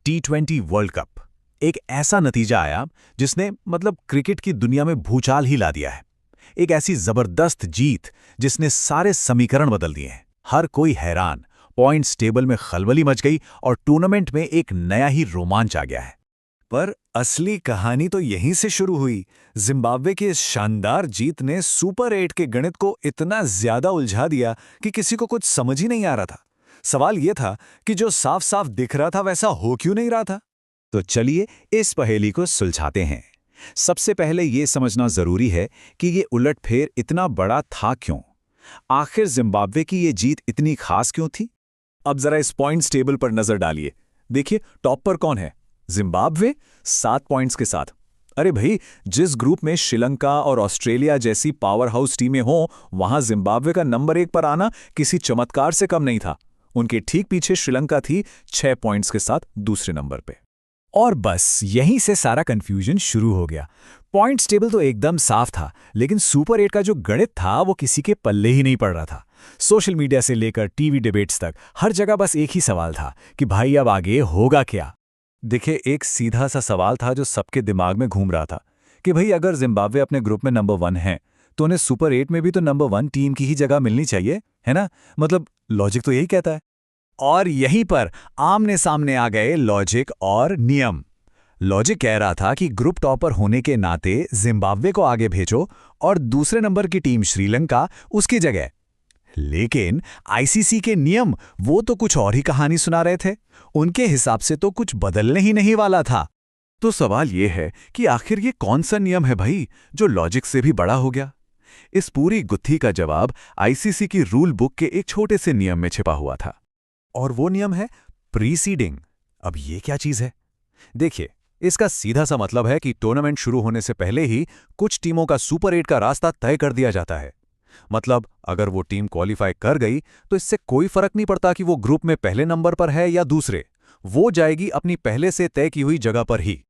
T20 world cup एक ऐसा नतीजा आया जिसने क्रिकेट की दुनिया में भूचाल ही ला दिया है। एक ऐसी जबरदस्त जीत जिसने सारे समीकरण बदल दिए हैं। हर कोई हैरान, पॉइंट्स टेबल में खलबली मच गई और टूर्नामेंट में एक नया ही रोमांच आ गया है। पर असली कहानी तो यहीं से शुरू हुई। जिम्बाब्वे की इस शानदार जीत ने सुपर 8 के गणित को इतना ज्यादा उलझा दिया कि किसी को कुछ समझ ही नहीं आ रहा था। सवाल यह था कि जो साफ साफ दिख रहा था वैसा हो क्यों नहीं रहा था। तो चलिए इस पहेली को सुलझाते हैं। सबसे पहले ये समझना जरूरी है कि ये उलटफेर इतना बड़ा था क्यों। आखिर जिम्बाब्वे की ये जीत इतनी खास क्यों थी। अब जरा इस पॉइंट्स टेबल पर नजर डालिए। देखिए टॉप पर कौन है? जिम्बाब्वे 7 पॉइंट्स के साथ। अरे भाई, जिस ग्रुप में श्रीलंका और ऑस्ट्रेलिया जैसी पावर हाउस टीमें हों, वहां जिम्बाब्वे का नंबर 1 पर आना किसी चमत्कार से कम नहीं था। उनके ठीक पीछे श्रीलंका थी 6 पॉइंट्स के साथ दूसरे नंबर पे। और बस यहीं से सारा कंफ्यूजन शुरू हो गया। पॉइंट्स टेबल तो एकदम साफ था, लेकिन सुपर 8 का जो गणित था वो किसी के पल्ले ही नहीं पड़ रहा था। सोशल मीडिया से लेकर टीवी डिबेट्स तक हर जगह बस एक ही सवाल था कि भाई अब आगे होगा क्या। देखिए, एक सीधा सा सवाल था जो सबके दिमाग में घूम रहा था कि भाई अगर जिम्बाब्वे अपने ग्रुप में नंबर 1 है तो उन्हें सुपर 8 में भी तो नंबर 1 टीम की ही जगह मिलनी चाहिए, है ना? लॉजिक तो यही कहता है। और यहीं पर आमने सामने आ गए लॉजिक और नियम। लॉजिक कह रहा था कि ग्रुप टॉपर होने के नाते जिम्बाब्वे को आगे भेजो और दूसरे नंबर की टीम श्रीलंका उसकी जगह। लेकिन आईसीसी के नियम वो तो कुछ और ही कहानी सुना रहे थे। उनके हिसाब से तो कुछ बदलने ही नहीं वाला था। तो सवाल यह है कि आखिर ये कौन सा नियम है भाई जो लॉजिक से भी बड़ा हो गया? इस पूरी गुत्थी का जवाब आईसीसी की रूल बुक के एक छोटे से नियम में छिपा हुआ था। और वो नियम है प्रीसीडिंग। अब ये क्या चीज है? देखिए, इसका सीधा सा मतलब है कि टूर्नामेंट शुरू होने से पहले ही कुछ टीमों का सुपर 8 का रास्ता तय कर दिया जाता है। अगर वो टीम क्वालिफाई कर गई तो इससे कोई फर्क नहीं पड़ता कि वो ग्रुप में पहले नंबर पर है या दूसरे, वो जाएगी अपनी पहले से तय की हुई जगह पर ही।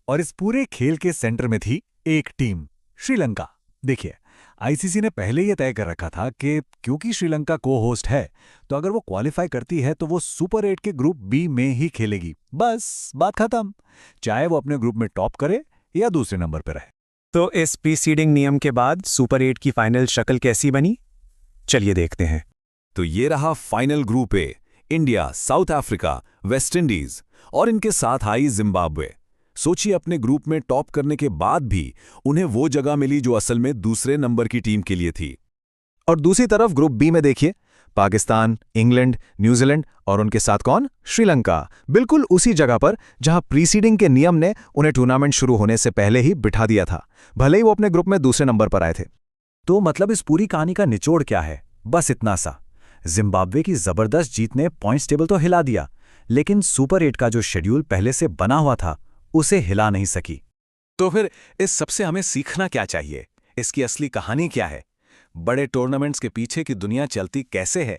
और इस पूरे खेल के सेंटर में थी एक टीम, श्रीलंका। देखिए, आईसीसी ने पहले यह तय कर रखा था कि क्योंकि श्रीलंका को होस्ट है तो अगर वो क्वालिफाई करती है तो वो सुपर 8 के ग्रुप बी में ही खेलेगी। बस बात खत्म, चाहे वो अपने ग्रुप में टॉप करे या दूसरे नंबर पर रहे। तो इस प्रीसीडिंग नियम के बाद सुपर 8 की फाइनल शक्ल कैसी बनी, चलिए देखते हैं। तो ये रहा final group A. India, south Africa, West Indies और इनके साथ आई जिम्बाब्वे। सोचिए, अपने ग्रुप में टॉप करने के बाद भी उन्हें वो जगह मिली जो असल में दूसरे नंबर की टीम के लिए थी। और दूसरी तरफ ग्रुप बी में देखिए, पाकिस्तान, इंग्लैंड, न्यूजीलैंड और उनके साथ कौन? श्रीलंका। बिल्कुल उसी जगह पर जहां प्रीसीडिंग के नियम ने उन्हें टूर्नामेंट शुरू होने से पहले ही बिठा दिया था, भले ही वो अपने ग्रुप में दूसरे नंबर पर आए थे। तो इस पूरी कहानी का निचोड़ क्या है? बस इतना सा, जिम्बाब्वे की जबरदस्त जीत ने पॉइंट्स टेबल तो हिला दिया, लेकिन सुपर 8 का जो शेड्यूल पहले से बना हुआ था उसे हिला नहीं सकी। तो फिर इस सबसे हमें सीखना क्या चाहिए? इसकी असली कहानी क्या है? बड़े टूर्नामेंट्स के पीछे की दुनिया चलती कैसे है?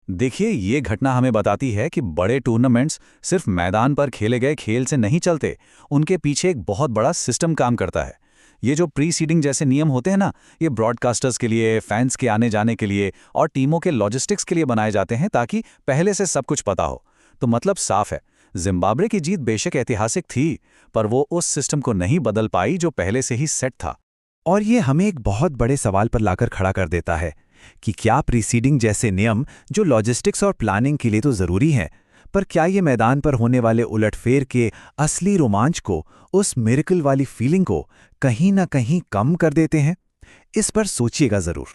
देखिए, ये घटना हमें बताती है कि बड़े टूर्नामेंट्स सिर्फ मैदान पर खेले गए खेल से नहीं चलते, उनके पीछे एक बहुत बड़ा सिस्टम काम करता है। ये जो प्रीसीडिंग जैसे नियम होते हैं ना, ये ब्रॉडकास्टर्स के लिए, फैंस के आने जाने के लिए और टीमों के लॉजिस्टिक्स के लिए बनाए जाते हैं ताकि पहले से सब कुछ पता हो। तो साफ है, जिम्बाब्वे की जीत बेशक ऐतिहासिक थी, पर वो उस सिस्टम को नहीं बदल पाई जो पहले से ही सेट था। और ये हमें एक बहुत बड़े सवाल पर लाकर खड़ा कर देता है कि क्या प्रीसीडिंग जैसे नियम जो लॉजिस्टिक्स और प्लानिंग के लिए तो जरूरी हैं, पर क्या ये मैदान पर होने वाले उलटफेर के असली रोमांच को, उस मिरेकल वाली फीलिंग को कहीं ना कहीं कम कर देते हैं? इस पर सोचिएगा जरूर।